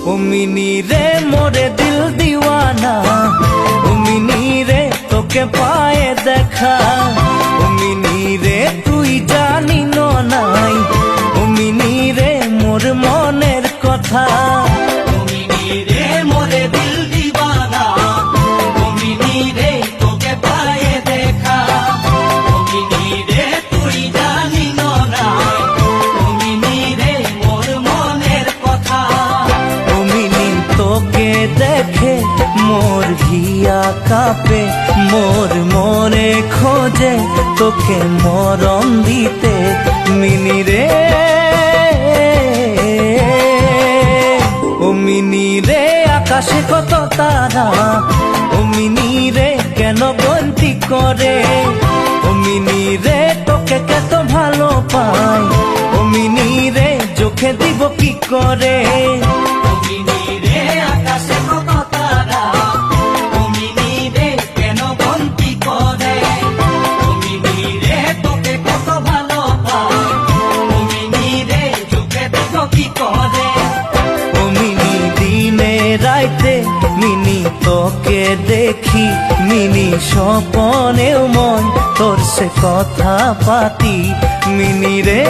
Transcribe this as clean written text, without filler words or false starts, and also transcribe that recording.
ও mini রে মোরে দিল দিওয়ানা, ও মিনি রে তোকে পায়ে দেখা, ও মিনি রে তুই জানি নাই, ও মিনি রে মোর মনের কথা। ও মিনি রে মোরে দিল দিওয়ানা, ও মিনি রে তোকে পায়ে দেখা, ও মিনি রে তুই জানি না, ও মিনি রে মোর মনের কথা। ও মিনি তোকে দেখে মোর হিয়া কাঁপে, মোর মনে খোঁজে তোকে মরণ দিতে মিনি রে। ও মিনি রে আকাশে কত তারা, ও মিনি রে কেন গন্তি করে, ও মিনি রে তোকে কত ভালো পাই, ও মিনি রে চোখে দিব কি করে। ও মিনি রে আকাশে কত তারা, ও মিনি রে কেন গন্তি করে, ও মিনি রে তোকে কত ভালো পায়, ও মিনি রে চোখে দিব কি করে। ও মিনি দিনে রাইতে মিনি তোকে দেখি, মিনি স্বপনেও মন তোর সে কথা পাতি মিনি রে।